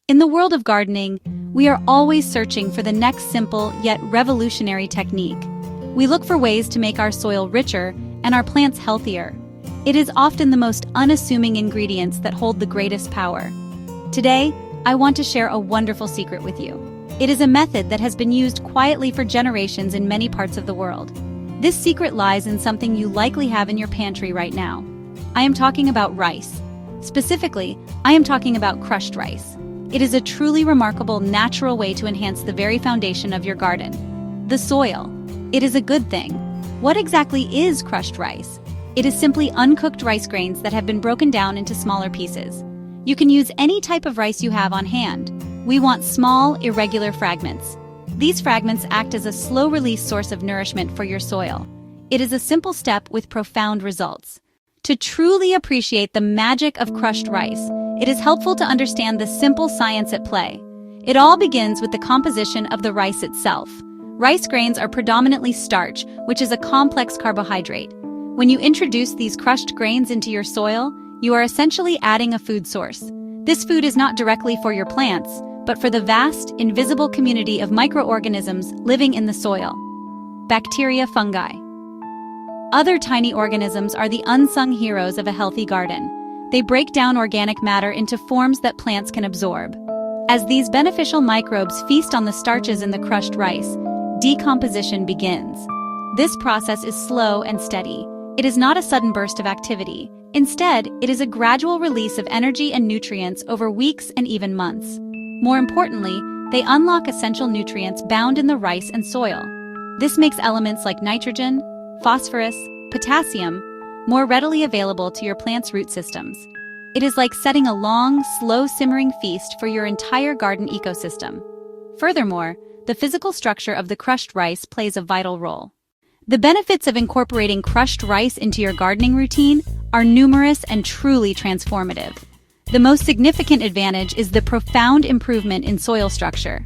In the world of gardening, we are always searching for the next simple yet revolutionary technique. We look for ways to make our soil richer and our plants healthier. It is often the most unassuming ingredients that hold the greatest power. Today, I want to share a wonderful secret with you. It is a method that has been used quietly for generations in many parts of the world. This secret lies in something you likely have in your pantry right now. I am talking about rice. Specifically, I am talking about crushed rice. It is a truly remarkable natural way to enhance the very foundation of your garden. The soil. It is a good thing. What exactly is crushed rice? It is simply uncooked rice grains that have been broken down into smaller pieces. You can use any type of rice you have on hand. We want small, irregular fragments. These fragments act as a slow-release source of nourishment for your soil. It is a simple step with profound results. To truly appreciate the magic of crushed rice, it is helpful to understand the simple science at play. It all begins with the composition of the rice itself. Rice grains are predominantly starch, which is a complex carbohydrate. When you introduce these crushed grains into your soil, you are essentially adding a food source. This food is not directly for your plants, but for the vast, invisible community of microorganisms living in the soil. Bacteria, fungi. Other tiny organisms are the unsung heroes of a healthy garden. They break down organic matter into forms that plants can absorb. As these beneficial microbes feast on the starches in the crushed rice, decomposition begins. This process is slow and steady. It is not a sudden burst of activity. Instead, it is a gradual release of energy and nutrients over weeks and even months. More importantly, they unlock essential nutrients bound in the rice and soil. This makes elements like nitrogen, phosphorus, potassium, more readily available to your plant's root systems. It is like setting a long, slow-simmering feast for your entire garden ecosystem. Furthermore, the physical structure of the crushed rice plays a vital role. The benefits of incorporating crushed rice into your gardening routine are numerous and truly transformative. The most significant advantage is the profound improvement in soil structure.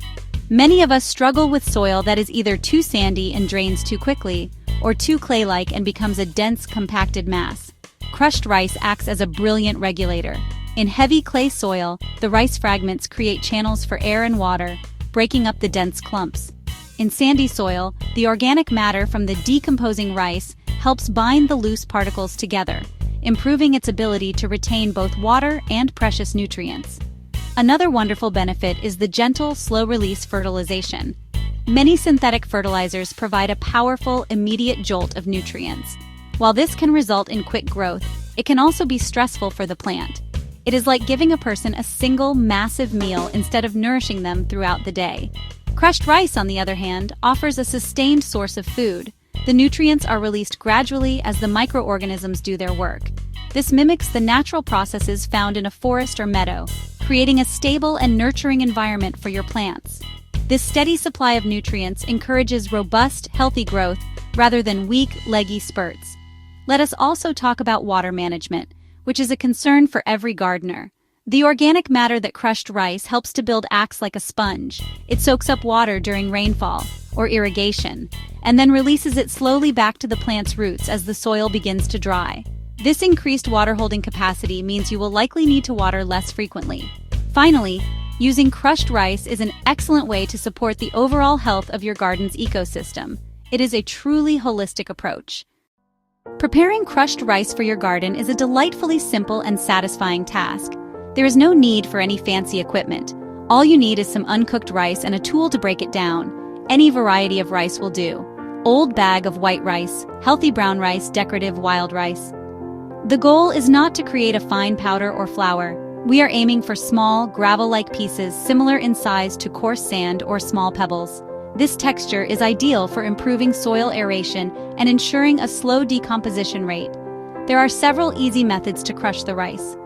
Many of us struggle with soil that is either too sandy and drains too quickly, or too clay-like and becomes a dense, compacted mass. Crushed rice acts as a brilliant regulator. In heavy clay soil, the rice fragments create channels for air and water, breaking up the dense clumps. In sandy soil, the organic matter from the decomposing rice helps bind the loose particles together, improving its ability to retain both water and precious nutrients. Another wonderful benefit is the gentle, slow-release fertilization. Many synthetic fertilizers provide a powerful, immediate jolt of nutrients. While this can result in quick growth, it can also be stressful for the plant. It is like giving a person a single, massive meal instead of nourishing them throughout the day. Crushed rice, on the other hand, offers a sustained source of food. The nutrients are released gradually as the microorganisms do their work. This mimics the natural processes found in a forest or meadow, creating a stable and nurturing environment for your plants. This steady supply of nutrients encourages robust, healthy growth rather than weak, leggy spurts. Let us also talk about water management, which is a concern for every gardener. The organic matter that crushed rice helps to build acts like a sponge. It soaks up water during rainfall or irrigation, and then releases it slowly back to the plant's roots as the soil begins to dry. This increased water-holding capacity means you will likely need to water less frequently. Finally, using crushed rice is an excellent way to support the overall health of your garden's ecosystem. It is a truly holistic approach. Preparing crushed rice for your garden is a delightfully simple and satisfying task. There is no need for any fancy equipment. All you need is some uncooked rice and a tool to break it down. Any variety of rice will do. Old bag of white rice, healthy brown rice, decorative wild rice. The goal is not to create a fine powder or flour. We are aiming for small, gravel-like pieces similar in size to coarse sand or small pebbles. This texture is ideal for improving soil aeration and ensuring a slow decomposition rate. There are several easy methods to crush the rice.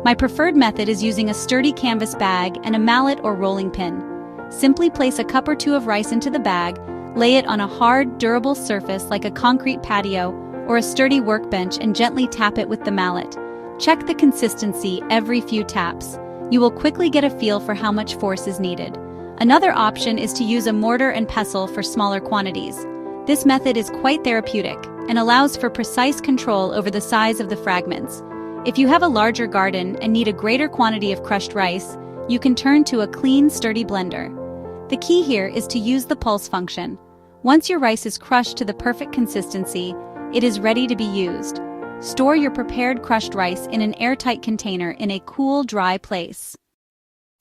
My preferred method is using a sturdy canvas bag and a mallet or rolling pin. Simply place a cup or two of rice into the bag, lay it on a hard, durable surface like a concrete patio or a sturdy workbench and gently tap it with the mallet. Check the consistency every few taps. You will quickly get a feel for how much force is needed. Another option is to use a mortar and pestle for smaller quantities. This method is quite therapeutic and allows for precise control over the size of the fragments. If you have a larger garden and need a greater quantity of crushed rice, you can turn to a clean, sturdy blender. The key here is to use the pulse function. Once your rice is crushed to the perfect consistency, it is ready to be used. Store your prepared crushed rice in an airtight container in a cool, dry place.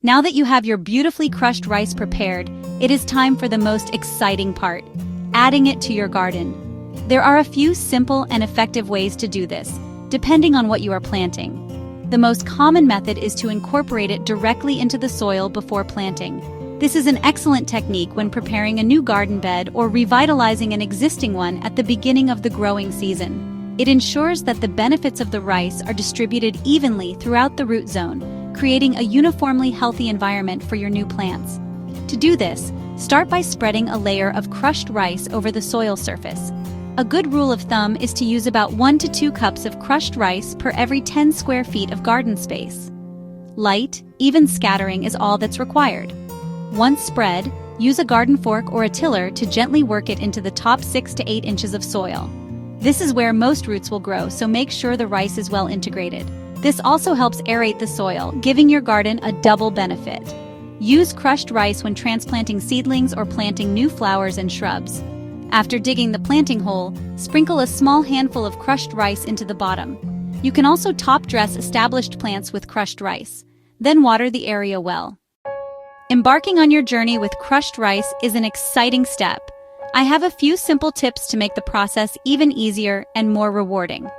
Now that you have your beautifully crushed rice prepared, it is time for the most exciting part, adding it to your garden. There are a few simple and effective ways to do this, depending on what you are planting. The most common method is to incorporate it directly into the soil before planting. This is an excellent technique when preparing a new garden bed or revitalizing an existing one at the beginning of the growing season. It ensures that the benefits of the rice are distributed evenly throughout the root zone, creating a uniformly healthy environment for your new plants. To do this, start by spreading a layer of crushed rice over the soil surface. A good rule of thumb is to use about 1 to 2 cups of crushed rice per every 10 square feet of garden space. Light, even scattering is all that's required. Once spread, use a garden fork or a tiller to gently work it into the top 6 to 8 inches of soil. This is where most roots will grow, so make sure the rice is well integrated. This also helps aerate the soil, giving your garden a double benefit. Use crushed rice when transplanting seedlings or planting new flowers and shrubs. After digging the planting hole, sprinkle a small handful of crushed rice into the bottom. You can also top dress established plants with crushed rice. Then water the area well. Embarking on your journey with crushed rice is an exciting step. I have a few simple tips to make the process even easier and more rewarding.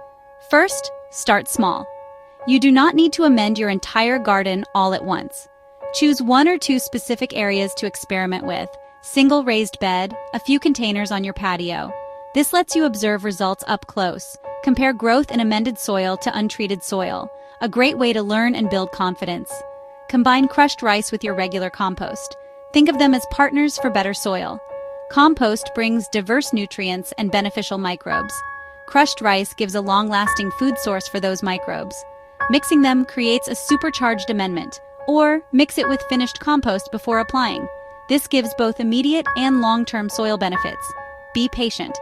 First, start small. You do not need to amend your entire garden all at once. Choose 1 or 2 specific areas to experiment with, single raised bed, a few containers on your patio. This lets you observe results up close. Compare growth in amended soil to untreated soil, a great way to learn and build confidence. Combine crushed rice with your regular compost. Think of them as partners for better soil. Compost brings diverse nutrients and beneficial microbes. Crushed rice gives a long-lasting food source for those microbes. Mixing them creates a supercharged amendment, or mix it with finished compost before applying. This gives both immediate and long-term soil benefits. Be patient.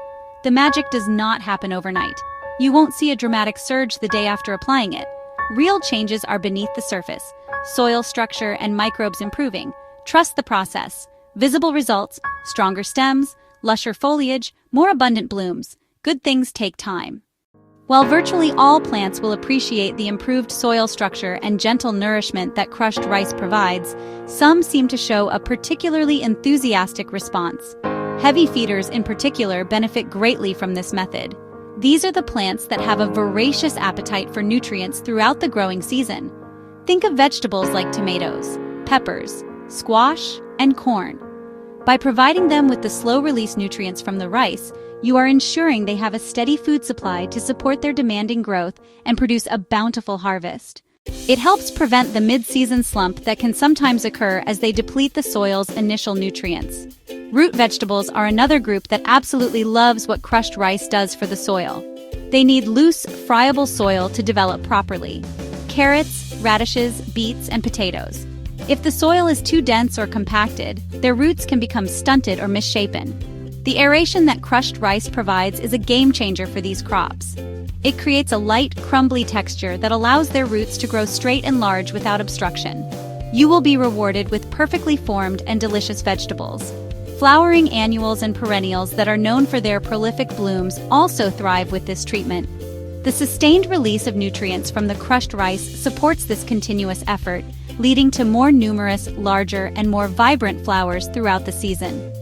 The magic does not happen overnight. You won't see a dramatic surge the day after applying it. Real changes are beneath the surface, soil structure and microbes improving. Trust the process. Visible results, stronger stems, lusher foliage, more abundant blooms. Good things take time. While virtually all plants will appreciate the improved soil structure and gentle nourishment that crushed rice provides, some seem to show a particularly enthusiastic response. Heavy feeders in particular benefit greatly from this method. These are the plants that have a voracious appetite for nutrients throughout the growing season. Think of vegetables like tomatoes, peppers, squash, and corn. By providing them with the slow-release nutrients from the rice, you are ensuring they have a steady food supply to support their demanding growth and produce a bountiful harvest. It helps prevent the mid-season slump that can sometimes occur as they deplete the soil's initial nutrients. Root vegetables are another group that absolutely loves what crushed rice does for the soil. They need loose, friable soil to develop properly. Carrots, radishes, beets, and potatoes. If the soil is too dense or compacted, their roots can become stunted or misshapen. The aeration that crushed rice provides is a game changer for these crops. It creates a light, crumbly texture that allows their roots to grow straight and large without obstruction. You will be rewarded with perfectly formed and delicious vegetables. Flowering annuals and perennials that are known for their prolific blooms also thrive with this treatment. The sustained release of nutrients from the crushed rice supports this continuous effort, leading to more numerous, larger, and more vibrant flowers throughout the season.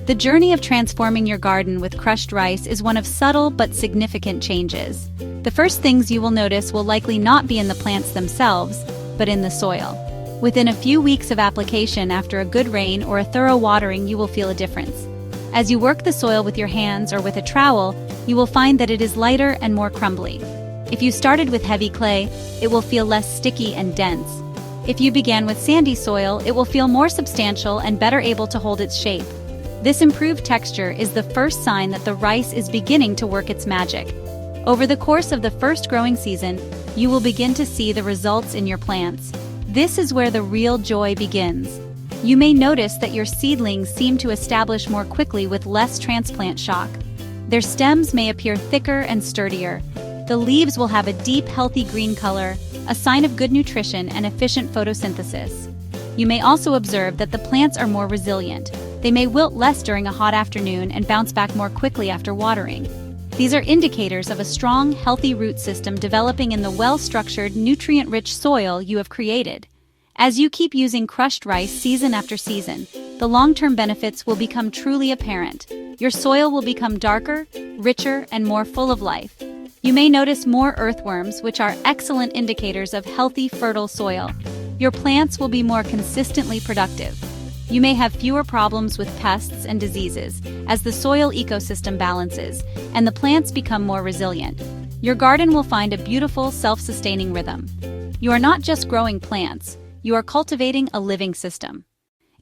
The journey of transforming your garden with crushed rice is one of subtle but significant changes. The first things you will notice will likely not be in the plants themselves, but in the soil. Within a few weeks of application after a good rain or a thorough watering, you will feel a difference. As you work the soil with your hands or with a trowel, you will find that it is lighter and more crumbly. If you started with heavy clay, it will feel less sticky and dense. If you began with sandy soil, it will feel more substantial and better able to hold its shape. This improved texture is the first sign that the rice is beginning to work its magic. Over the course of the first growing season, you will begin to see the results in your plants. This is where the real joy begins. You may notice that your seedlings seem to establish more quickly with less transplant shock. Their stems may appear thicker and sturdier. The leaves will have a deep, healthy green color, a sign of good nutrition and efficient photosynthesis. You may also observe that the plants are more resilient. They may wilt less during a hot afternoon and bounce back more quickly after watering. These are indicators of a strong, healthy root system developing in the well-structured, nutrient-rich soil you have created. As you keep using crushed rice season after season, the long-term benefits will become truly apparent. Your soil will become darker, richer, and more full of life. You may notice more earthworms, which are excellent indicators of healthy, fertile soil. Your plants will be more consistently productive. You may have fewer problems with pests and diseases as the soil ecosystem balances and the plants become more resilient. Your garden will find a beautiful, self-sustaining rhythm. You are not just growing plants, you are cultivating a living system.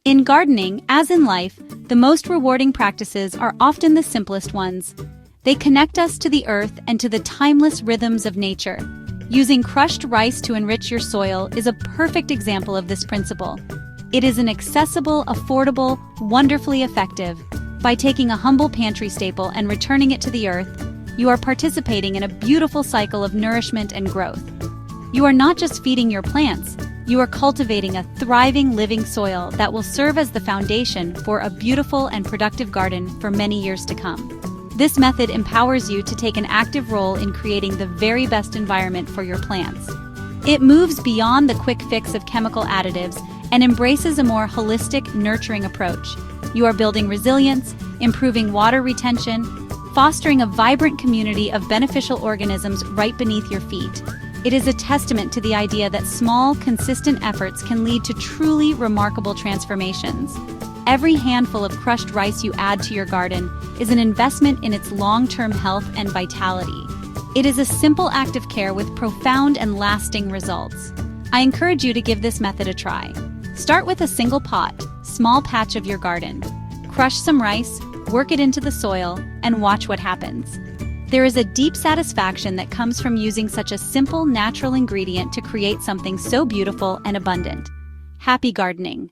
In gardening, as in life, the most rewarding practices are often the simplest ones. They connect us to the earth and to the timeless rhythms of nature. Using crushed rice to enrich your soil is a perfect example of this principle. It is an accessible, affordable, wonderfully effective. By taking a humble pantry staple and returning it to the earth, you are participating in a beautiful cycle of nourishment and growth. You are not just feeding your plants, you are cultivating a thriving, living soil that will serve as the foundation for a beautiful and productive garden for many years to come. This method empowers you to take an active role in creating the very best environment for your plants. It moves beyond the quick fix of chemical additives and embraces a more holistic, nurturing approach. You are building resilience, improving water retention, fostering a vibrant community of beneficial organisms right beneath your feet. It is a testament to the idea that small, consistent efforts can lead to truly remarkable transformations. Every handful of crushed rice you add to your garden is an investment in its long-term health and vitality. It is a simple act of care with profound and lasting results. I encourage you to give this method a try. Start with a single pot, small patch of your garden. Crush some rice, work it into the soil, and watch what happens. There is a deep satisfaction that comes from using such a simple, natural ingredient to create something so beautiful and abundant. Happy gardening!